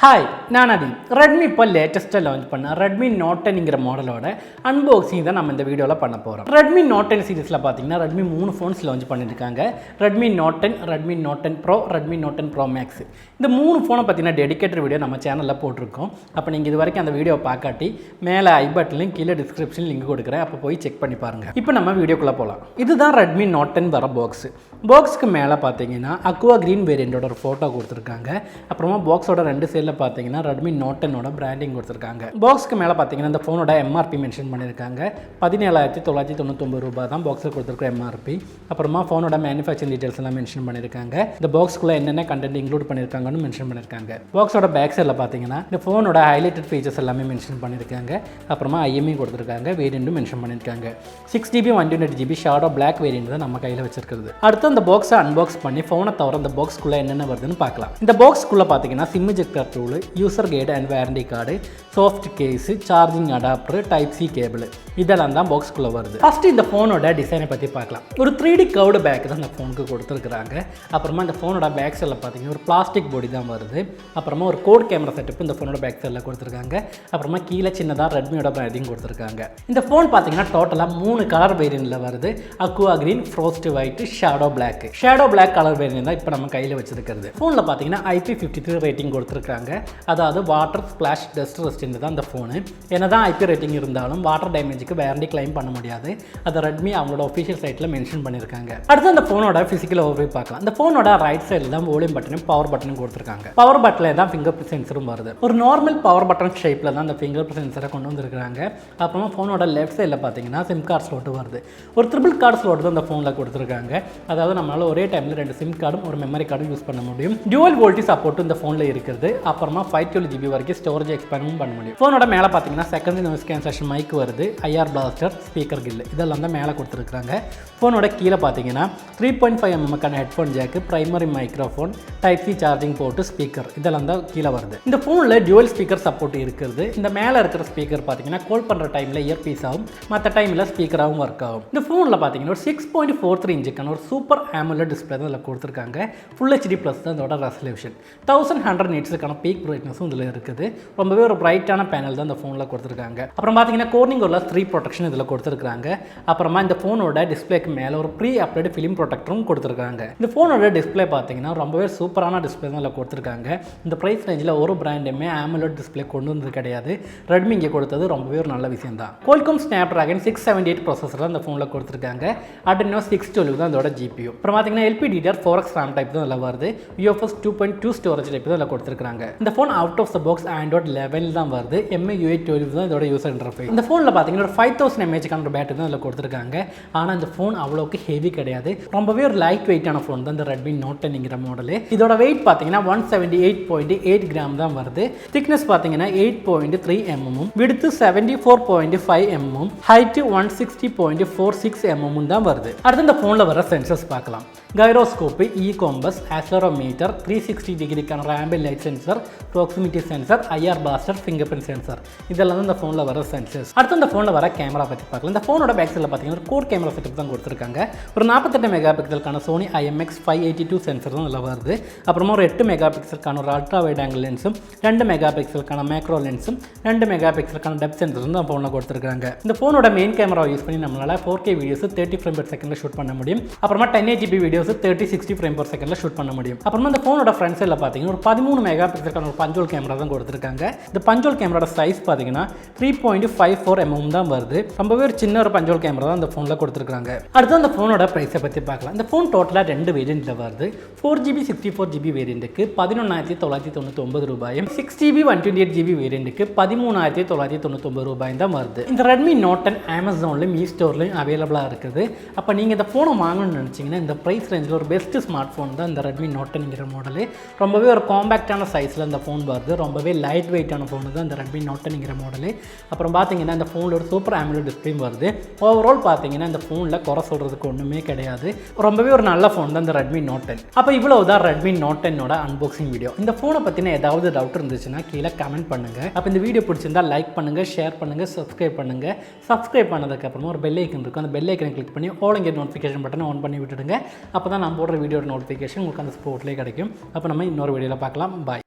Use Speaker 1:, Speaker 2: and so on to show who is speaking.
Speaker 1: Hi நான் Adeeb. Redmi இப்போ லேட்டஸ்ட்டாக லான்ச் பண்ண Redmi Note 10ங்கிற மாடலோட அன்பாக்சிங் தான் நம்ம இந்த வீடியோவில் பண்ண போகிறோம். Redmi Note 10 சீரிஸில் பார்த்தீங்கன்னா Redmi 3 ஃபோன்ஸ் லான்ச் பண்ணியிருக்காங்க. Redmi Note 10, Redmi Note 10 Pro, Redmi Note 10 Pro Max. இந்த 3 ஃபோனை பற்றின டெடிகேட்டட் வீடியோ நம்ம சேனலில் போட்டிருக்கோம். அப்போ நீங்கள் இது வரைக்கும் அந்த வீடியோவை பார்க்காட்டி மேலே ஐ பட்டன்லையும் கீழே டிஸ்கிரிப்ஷன் லிங்க் கொடுக்குறேன். அப்போ போய் செக் பண்ணி பாருங்கள். இப்போ நம்ம வீடியோக்குள்ளே போகலாம். இதுதான் Redmi Note 10 வர பாக்ஸ். பாக்ஸ்க்கு மேலே பார்த்தீங்கன்னா அக்வா கிரீன் வேரியண்டோட ஒரு ஃபோட்டோ கொடுத்துருக்காங்க. அப்புறமா பாக்ஸோட ரெண்டு சைடில் பார்த்தீங்கன்னா Redmi Note 10ஓட பிராண்டிங் கொடுத்துருக்காங்க. பாக்ஸ்க்கு மேலே பார்த்தீங்கன்னா இந்த ஃபோனோட எம்ஆர்பி மென்ஷன் பண்ணியிருக்காங்க. 17,999 ரூபாய் தான் பாக்ஸில் கொடுத்துருக்க எம்ஆர்பி. அப்புறமா ஃபோனோட மேனுஃபேக்சரிங் டீட்டெயில்ஸ் எல்லாம் மென்ஷன் பண்ணியிருக்காங்க. இந்த பாக்ஸ்க்குள்ளே என்னென்ன கண்டென்ட் இன்க்ளூட் பண்ணியிருக்காங்கன்னு மென்ஷன் பண்ணியிருக்காங்க. பாக்ஸோட பேக் சைடில் பார்த்தீங்கன்னா இந்த ஃபோனோட ஹைலைட்டட் ஃபீச்சர்ஸ் எல்லாமே மென்ஷன் பண்ணியிருக்காங்க. அப்புறமா ஐஎம்ஐ கொடுத்துருக்காங்க, வேரியண்ட்டும் மென்ஷன் பண்ணியிருக்காங்க. 6GB 128GB shadow black variant தான் நம்ம கையில் வச்சிருக்கிறது. அடுத்து அந்த பாக்ஸை அன்பாக்ஸ் பண்ணி ஃபோனை தவிர இந்த பாக்ஸ்க்குள்ளே என்னென்ன வருதுன்னு பார்க்கலாம். இந்த பாக்ஸ்க்குள்ளே பார்த்தீங்கன்னா SIM ejector tool, user guide and warranty card, soft case, charging adapter, type C cable இதெல்லாம் தான் பாக்ஸ்க்குள்ளே வருது. ஃபஸ்ட்டு இந்த ஃபோனோட டிசைனை பற்றி பார்க்கலாம். ஒரு 3D கர்வ்டு பேக் தான் இந்த ஃபோனுக்கு கொடுத்துருக்குறாங்க. அப்புறமா இந்த ஃபோனோட பேக் சைடில் பார்த்தீங்கன்னா ஒரு பிளாஸ்டிக் பாடி தான் வருது. அப்புறமா ஒரு கோட் கேமரா செட்டப் இந்த ஃபோனோட பேக் சைடில் கொடுத்துருக்காங்க. அப்புறமா கீழே சின்னதாக ரெட்மியோட பிராண்டிங் கொடுத்துருக்காங்க. இந்த ஃபோன் பார்த்தீங்கன்னா டோட்டலாக 3 கலர் வேரியண்ட்டில் வருது. Aqua green, frost white, shadow black. Shadow black colour variant தான் இப்போ நம்ம கையில் வச்சிருக்கிறது. ஃபோனில் பார்த்தீங்கன்னா IP53 ரேட்டிங் கொடுத்துருக்காங்க. அதாவது வாட்டர் ஸ்பிளாஷ் டஸ்ட் ரெசிஸ்டன்ட் தான் இந்த ஃபோனு. என்னதான் IP ரேட்டிங் இருந்தாலும் வாட்டர் டேமேஜுக்கு வாரண்டி கிளைம் பண்ண முடியாது. அதை ரெட்மி அவங்களோட ஒஃபிஷியல் சைட்டில் மென்ஷன் பண்ணியிருக்காங்க. அடுத்து அந்த ஃபோனோட ஃபிசிக்கல் ஓவர்வியூ பார்க்கலாம். இந்த ஃபோனோட ரைட் சைடில் தான் வால்யூம் பட்டனும் பவர் பட்டனும் கொடுத்துருக்காங்க. பவர் பட்டனில் தான் ஃபிங்கர் பிரிண்ட் சென்சரும் வருது. ஒரு நார்மல் பவர் பட்டன் ஷேப்பில் தான் அந்த ஃபிங்கர் பிரிண்ட் சென்சரை கொண்டு வந்திருக்காங்க. அப்புறமா ஃபோனோட லெஃப்ட் சைடில் பார்த்தீங்கன்னா சிம் கார்டு ஸ்லோட்டு வருது. ஒரு ட்ரிபிள் கார்டு ஸ்லோட்டு தான் இந்த ஃபோனில் கொடுத்துருக்காங்க. அதாவது நம்மளால் ஒரே டைமில் 2 சிம் கார்டும் ஒரு மெமரி கார்டும் யூஸ் பண்ண முடியும். டியூவல் வோல்டேஜ் சப்போர்ட் இந்த ஃபோனில் இருக்குது. அப்புறமா 512GB வரைக்கும் ஸ்டோரேஜ் எக்ஸ்பேண்டும் பண்ண முடியும். ஃபோனோட மேலே பார்த்தீங்கன்னா செகண்டரி நாய்ஸ் கேன்சலேஷன் மைக் வருது, ஐஆர் பிளாஸ்டர், ஸ்பீக்கர் கில் இதெல்லாம் தான் மேலே கொடுத்துருக்காங்க. ஃபோனோட கீழே பார்த்தீங்கன்னா 3.5mm headphone jack, primary microphone, type C charging board, speaker இதெல்லாம் தான் கீழே வருது. இந்த ஃபோனில் டியூவல் ஸ்பீக்கர் சப்போர்ட் இருக்குது. இந்த மேலே இருக்கிற ஸ்பீக்கர் பார்த்தீங்கன்னா கால் பண்ணுற டைமில் இயர்பீஸ் ஆகும், மற்ற டைமில் ஸ்பீக்கராகவும் ஒர்க் ஆகும். இந்த ஃபோனில் பார்த்தீங்கன்னா ஒரு 6.43 இன்ச்சுக்கான ஒரு சூப்பர் AMOLED டிஸ்பிளே தான் இதில் கொடுத்துருக்காங்க. ஃபுல் HD ப்ளஸ் தான் இதோட ரெசல்யூஷன். 1100 நிட்ஸுக்கான பீக் பிரைட்னஸும் இதில் இருக்குது. ரொம்பவே ஒரு பிரைட்டான பேனல் தான் இந்த ஃபோனில் கொடுத்துருக்காங்க. அப்புறம் பார்த்தீங்கன்னா கோர்னிங் ஒரு 3 ப்ரொடெக்ஷன் இதில் கொடுத்துருக்காங்க. அப்புறமா இந்த ஃபோனோட டிஸ்பிளேக்கு மேலே ஒரு ப்ரீ அப்டேட் ஃபிலிம் ப்ரொடெக்டரும் கொடுத்துருக்காங்க. இந்த ஃபோனோட டிஸ்பிளே பார்த்தீங்கன்னா ரொம்பவே சூப்பரான டிஸ்பிளே தான் இதில் கொடுத்துருக்காங்க. இந்த ப்ரைஸ் ரேஞ்சில் ஒரு பிராண்டுமே AMOLED டிஸ்பிளே கொண்டு வந்தது கிடையாது. ரெட்மி இங்கே கொடுத்தது ரொம்பவே ஒரு நல்ல விஷயம் தான். Qualcomm Snapdragon 678 ப்ராசஸர் தான் இந்த ஃபோனில் கொடுத்துருக்காங்க. Adreno 612 தான் இதோட GPU. அப்புறம் பார்த்தீங்கன்னா LPDDR 4X RAM டைப் தான் இதில் வருது. UFS 2.2 ஸ்டோரேஜ் டைப் தான் இதில் கொடுத்துருக்காங்க. இந்த phone out of the box Android 11 தான் வருது. MIUI 12 தான் இதோட யூசர் இன்டர்ஃபேஸ். இந்த ஃபோனில் பார்த்தீங்கன்னா ஒரு 5000 mAh ஒரு பேட்டரி தான் இதில் கொடுத்துருக்காங்க. ஆனால் இந்த ஃபோன் அவ்வளோக்கு ஹெவி கிடையாது. ரொம்பவே ஒரு லைட் வெயிட்டான ஃபோன் தான் இந்த Redmi Note 10ங்கிற மாடலு. இதோட வெயிட் பார்த்தீங்கன்னா 178.8 கிராம் தான் வருது. திக்னஸ் பார்த்தீங்கன்னா 8.3 mm, விடுத்து 74.5 mm, ஹைட்டு 160.46 mm தான் வருது. அடுத்து இந்த ஃபோனில் வர சென்சர்ஸ் பார்க்கலாம். கைரோஸ்கோப்பு, காம்பஸ், ஆக்சலரோமீட்டர், 360 டிகிரிக்கான ambient light sensor, proximity sensor, IR blaster, fingerprint sensor இதெல்லாம் தான் இந்த ஃபோனில் வர சென்சர்ஸ். அடுத்து இந்த ஃபோனில் வர கேமரா பற்றி பார்க்கலாம். இந்த ஃபோனோட பேக் சைடில் பார்த்தீங்கன்னா ஒரு கோர் கேமரா செட்டப் தான் கொடுத்துருக்காங்க. ஒரு 48 மெகா பிக்சலுக்கான சோனி IMX 582 சென்சர் தான் இதில் வருது. அப்புறமா ஒரு 8 மெகா பிக்சலுக்கான ஒரு அல்ட்ரா வைட் ஆங்கிள் லென்ஸும், 2 மெகா பிக்சலுக்கான மேக்ரோ லென்ஸும், 2 மெகா பிக்சலுக்கான டெப்த் சென்சரும் தான் ஃபோனில் கொடுத்துருக்காங்க. இந்த ஃபோனோட மெயின் கேமரா யூஸ் பண்ணி நம்மளால் 4K வீடியோஸ் 30 ஃப்ரேம் per செகண்டில் ஷூட் பண்ண முடியும். அப்புறமா 1080p வீடியோஸ் 30-60 ஃப்ரேம் per செகண்டில் ஷூட் பண்ண முடியும். அப்புறமா இந்த ஃபோனோட ஃப்ரண்ட் சைடில் பார்த்தீங்கன்னா ஒரு 13 மெகா பிக்சலுக்கான ஒரு பஞ்சோல் கேமரா தான் கொடுத்துருக்காங்க. இந்த பஞ்சோல் கேமரோட சைஸ் பார்த்தீங்கன்னா 3.54 mm தான் வருது. ரொம்பவே ஒரு சின்ன ஒரு பஞ்சோல் கேமரா தான் இந்த ஃபோனில் கொடுத்துருக்காங்க. அடுத்து அந்த ஃபோனோட ப்ரைஸை பற்றி பார்க்கலாம். இந்த ஃபோன் டோட்டலாக 2 வேரியண்ட்டில் வருது. 4GB 64GB வேரியண்ட்டுக்கு 11,999 ரூபாயும், 6GB 128GB வேரியண்ட்டுக்கு 13,999 ரூபாயும் தான் வருது. இந்த Redmi Note 10 Amazonலையும் Mi ஸ்டோர்லையும் அவைலபிளாக இருக்குது. அப்போ நீங்கள் இந்த ஃபோனை வாங்கணும்னு நினச்சிங்கன்னா இந்த ப்ரைஸ் ரேஞ்சில் ஒரு பெஸ்ட் ஸ்மார்ட் ஃபோன் தான் இந்த Redmi Note 10ங்கிற மாடலு. ரொம்பவே ஒரு காம்பேக்டான சைஸில் இந்த ஃபோன் வருது. ரொம்பவே லைட் வெயிட்டான ஃபோன் தான் இந்த Redmi Note 10ங்கிற மாடலு. அப்புறம் பார்த்தீங்கன்னா இந்த ஃபோனில் ஒரு சூப்பர் AMOLED டிஸ்பிளேயும் வருது. ஓவரால் பார்த்தீங்கன்னா இந்த ஃபோனில் குறை சொல்கிறதுக்கு ஒன்றுமே கிடையாது. ரொம்பவே ஒரு நல்ல ஃபோன் தான் இந்த Redmi Note 10. அப்போ இவ்வளவு தான் Redmi Note 10ஓட அன்பாக்சிங் வீடியோ. இந்த ஃபோனை பற்றின ஏதாவது டவுட் இருந்துச்சுன்னா கீழே கமெண்ட் பண்ணுங்கள். அப்போ இந்த வீடியோ பிடிச்சிருந்தா லைக் பண்ணுங்கள், ஷேர் பண்ணுங்கள், சப்ஸ்கிரைப் பண்ணுங்கள். சப்ஸ்கிரைப் பண்ணதுக்கப்புறமா ஒரு பெல் ஐக்கன் இருக்கும். அந்த பெல் ஐக்கனை கிளிக் பண்ணி ஆல் நோட்டிஃபிகேஷன் பட்டனை ஆன் பண்ணி விட்டுடுங்க. அப்போ தான் நான் போடுற வீடியோட நோட்டிஃபிகேஷன் உங்களுக்கு அந்த ஸ்போர்ட்லேயே கிடைக்கும். அப்போ நம்ம இன்னொரு வீடியோவில் பார்க்கலாம். பாய்.